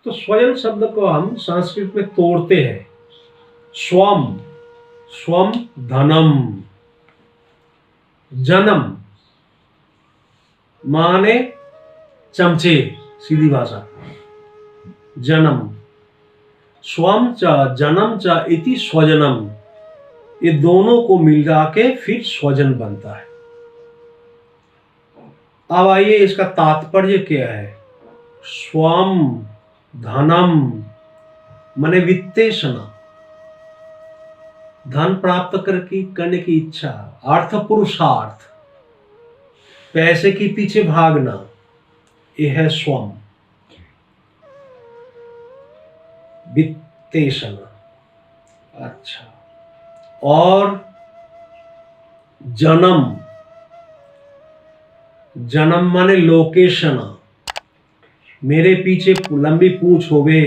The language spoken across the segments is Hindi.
तो स्वजन शब्द को हम संस्कृत में तोड़ते हैं। स्वम, स्वम धनम, जन्म माने चमचे, सीधी भाषा, जन्म, स्वम च जन्म च इति स्वजनम, ये दोनों को मिला के फिर स्वजन बनता है। अब आइए इसका तात्पर्य क्या है। स्वम धनम माने वित्तेषणा, धन प्राप्त करने की इच्छा, अर्थ पुरुषार्थ, पैसे के पीछे भागना, यह है स्वम, वित्तेषणा। अच्छा, और जन्म, जन्म माने लोकेशना, मेरे पीछे लंबी पूछ हो गए,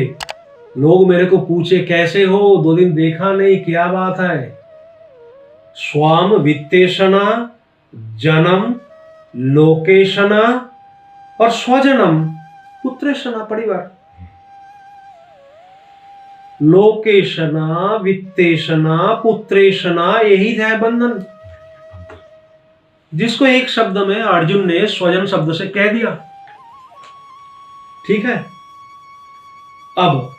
लोग मेरे को पूछे कैसे हो, 2 दिन देखा नहीं, क्या बात है। स्वाम वित्तेषणा, जन्म, लोकेशना और स्वजनम पुत्रेशना, परिवार। लोकेशना, वित्तेषणा, पुत्रेशना, यही है बंधन, जिसको एक शब्द में अर्जुन ने स्वजन शब्द से कह दिया। ठीक है। अब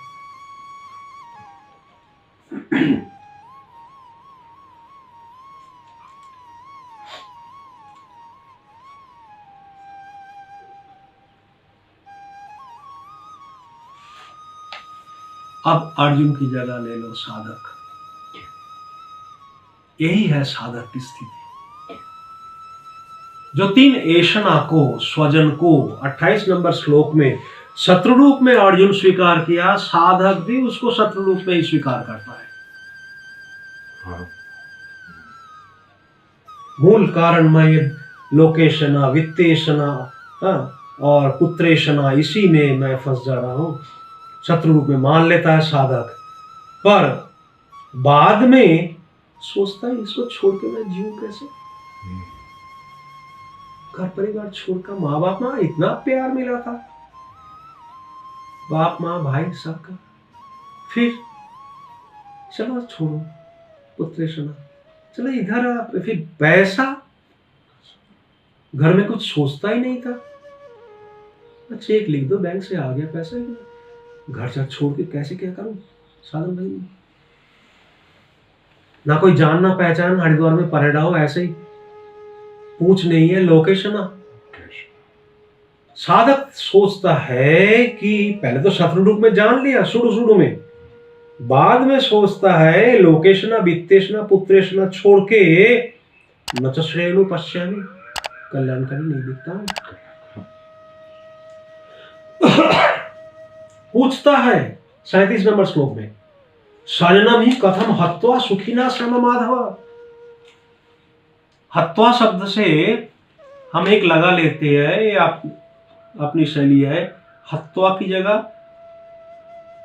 अर्जुन की जगह ले लो साधक। यही है साधक की स्थिति, जो 3 ऐषणा को, स्वजन को 28 नंबर श्लोक में शत्रु रूप में अर्जुन स्वीकार किया, साधक भी उसको शत्रु रूप में ही स्वीकार करता है। हाँ। मूल कारण मैं लोकेशना, वित्तेशना और पुत्रेशना, इसी में मैं फंस जा रहा हूं। शत्रु रूप में मान लेता है साधक, पर बाद में सोचता है इसको छोड़ के मैं जीऊं कैसे। घर परिवार छोड़कर, माँ बाप माँ इतना प्यार मिला था, बाप माँ भाई सबका, फिर चलो छोड़ो पुत्रेशना, चलो इधर आ, फिर पैसा, घर में कुछ सोचता ही नहीं था, चेक लिख दो बैंक से, आ गया पैसा, घर से छोड़ के कैसे क्या करूं। साधन भाई, ना कोई जान ना पहचान, हरिद्वार में परेडा हो ऐसे ही, पूछ नहीं है, लोकेशना। साधक सोचता है कि पहले तो शत्रु रूप में जान लिया शुरू में, बाद में सोचता है लोकेशना, वित्तेशना, पुत्रेशना छोड़ के न च श्रेणु पश्यामि, कल्याणकारी नहीं दिखता। पूछता है 37 नंबर श्लोक में, स्वजनम ही कथम हत्वा सुखिना श्रम माधव। हत्वा शब्द से हम एक लगा लेते हैं, ये अपनी शैली है, हत्वा की जगह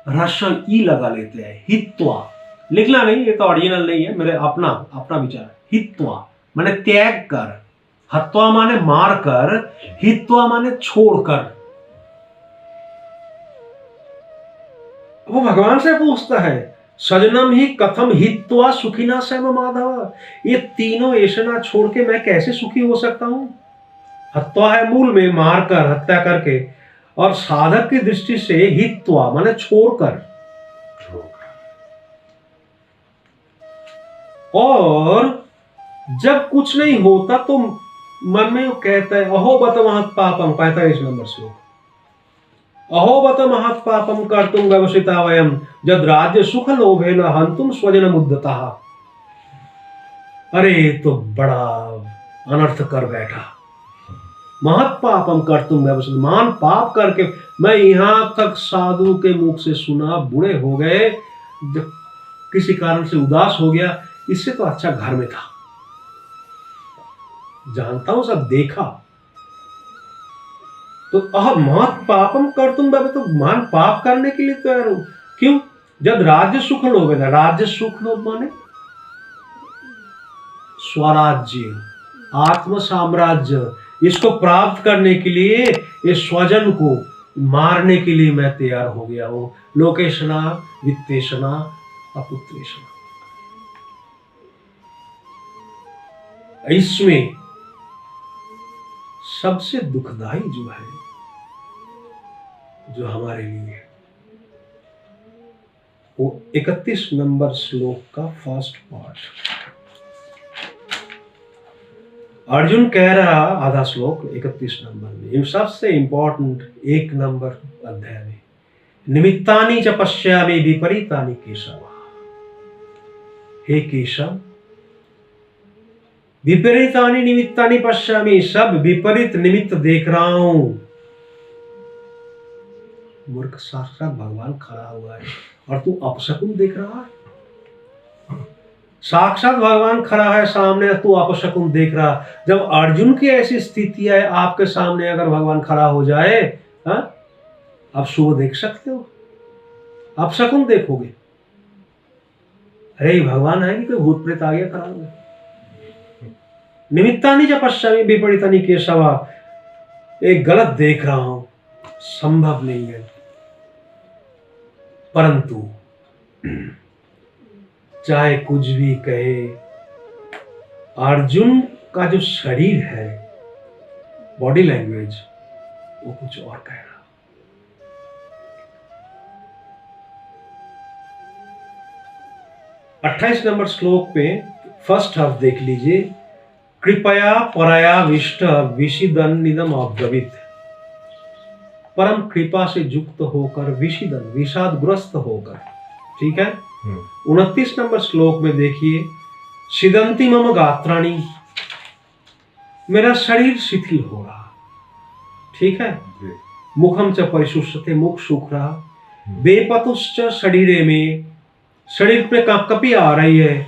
रस्व ई लगा लेते हैं, हित्वा। लिखना नहीं, ये तो ओरिजिनल नहीं है, मेरे अपना विचार। हित्वा माने त्याग कर, हत्वा माने मार कर, हित्वा माने छोड़कर। वो भगवान से पूछता है, सजनम ही कथम हित्वा सुखिना श्रम माधव, ये तीनों ऐषणा छोड़ के मैं कैसे सुखी हो सकता हूं। हत्वा है मूल में मारकर, हत्या करके, और साधक की दृष्टि से हित्वा माने छोड़कर। और जब कुछ नहीं होता तो मन में वो कहता है, अहो बत महत् पापम, 45 नंबर श्लोक, अहो बत महत् पापम कर्तुम व्यवसिता वयम जद राज्य सुख लोभेन हंतुम स्वजन मुद्दता। अरे तो बड़ा अनर्थ कर बैठा, महत् पापम कर्तुम व्यवसित, मान पाप करके। मैं यहां तक साधु के मुख से सुना, बूढ़े हो गए, जब किसी कारण से उदास हो गया, इससे तो अच्छा घर में था। जानता हूं, सब देखा। तो महत् पापम कर्तुम, तो मान पाप करने के लिए तैयार हूं। क्यों? जब राज्य सुख लोग, राज्य सुख लोग माने स्वराज्य, आत्म साम्राज्य, इसको प्राप्त करने के लिए, इस स्वजन को मारने के लिए मैं तैयार हो गया हूं। लोकेशना वित्तेशना अपुत्रेशना। इसमें सबसे दुखदाई जो है, जो हमारे लिए, वो 31 नंबर श्लोक का फर्स्ट पार्ट। अर्जुन कह रहा, आधा श्लोक 31 नंबर में, इन सबसे इंपॉर्टेंट 1 नंबर अध्याय में, निमित्तानि च पश्यामि विपरीतानि केशव। हे केशव, विपरीतानि निमित्तानि पश्यामि, सब विपरीत निमित्त देख रहा हूं। मूर्ख, साक्षात भगवान खड़ा हुआ है और तू अपशकुन देख रहा है। साक्षात भगवान खड़ा है सामने, तू अपशकुन देख रहा। जब अर्जुन की ऐसी स्थिति है, आपके सामने अगर भगवान खड़ा हो जाए, आप शुभ देख सकते हो, अपशकुन देखोगे? अरे भगवान है कि कोई भूत प्रेत आ गया खड़ा हो गया। निमित्तानि च पश्यामि विपरीतानि केशव, एक गलत देख रहा हूं, संभव नहीं है। परंतु चाहे कुछ भी कहे, अर्जुन का जो शरीर है, बॉडी लैंग्वेज, वो कुछ और कह रहा। 28 नंबर श्लोक पे फर्स्ट हाफ देख लीजिए। कृपया परया विष्ट विषिदन्निदम अब्रवीत, परम कृपा से युक्त होकर, विषिदन विषादग्रस्त होकर, ठीक है। 29 नंबर श्लोक में देखिए, सिदंती मम गात्राणी, मेरा शरीर शिथिल हो रहा, ठीक है। मुखम च परिशुष्यते, मुख सूख रहा। बेपतुश्च शरीरे में, शरीर पे कपकपी आ रही है।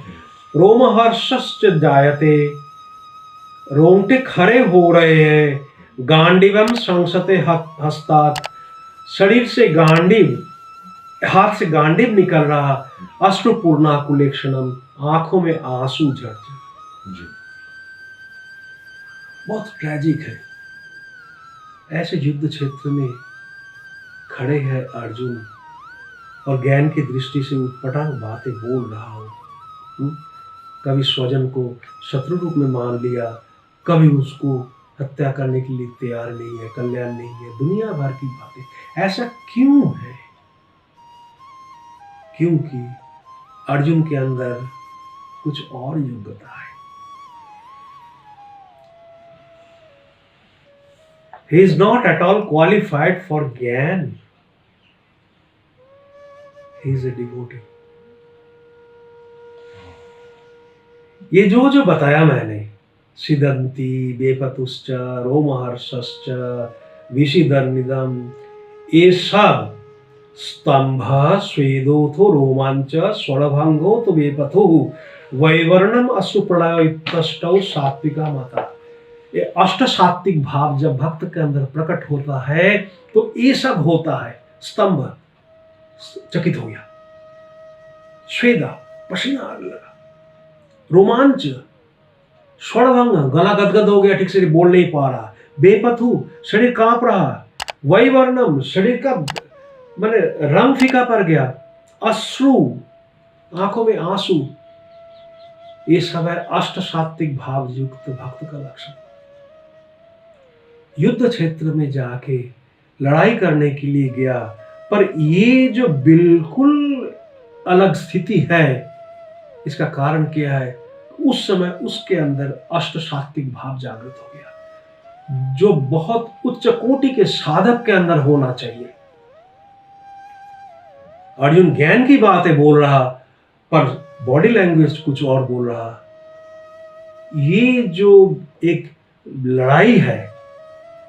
रोमहर्षश्च जायते, रोंगटे खड़े हो रहे हैं। गांडीवम संसते हस्तात, शरीर से गांडीव, हाथ से गांडीव निकल रहा। अश्रुपूर्णाकुलेक्षणम, आंखों में आंसू झरझर। बहुत ट्रेजिक है। ऐसे युद्ध क्षेत्र में खड़े हैं अर्जुन और ज्ञान की दृष्टि से उटपटांग बातें बोल रहा हूं। कभी स्वजन को शत्रु रूप में मान लिया, कभी उसको हत्या करने के लिए तैयार नहीं है, कल्याण नहीं है, दुनिया भर की बातें। ऐसा क्यों है? क्योंकि अर्जुन के अंदर कुछ और योग्यता है। He is not at all qualified for ज्ञान। He is a devotee। ये जो बताया मैंने, सिदंती, बेपतुश्च, रोमहर्षश्च, विषिदन्निदम, ये सब स्तंभ, स्वेदोथो रोमांच, स्वरभंगोतो बेपथु, वैवर्णम अश्रुप्रलयोत्तष्टौ सात्विका माता। ये अष्ट सात्विक भाव जब भक्त के अंदर प्रकट होता है तो ये सब होता है। स्तंभ, चकित हो गया। स्वेदा, पसीना आने लगा। रोमांच, स्वरभंग, गला गदगद हो गया, ठीक से बोल नहीं पा रहा। बेपथु, शरीर कांप रहा। वैवर्णम, शरीर का माने रंग फीका पड़ गया। अश्रु, आंखों में आंसू। ये सब है अष्ट सात्विक भाव युक्त भक्त का लक्षण। युद्ध क्षेत्र में जाके लड़ाई करने के लिए गया, पर ये जो बिल्कुल अलग स्थिति है, इसका कारण क्या है? उस समय उसके अंदर अष्ट सात्विक भाव जागृत हो गया, जो बहुत उच्च कोटि के साधक के अंदर होना चाहिए। अर्जुन ज्ञान की बातें बोल रहा, पर बॉडी लैंग्वेज कुछ और बोल रहा। ये जो एक लड़ाई है,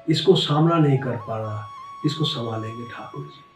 इसको सामना नहीं कर पा रहा, इसको संभालेंगे ठाकुर जी।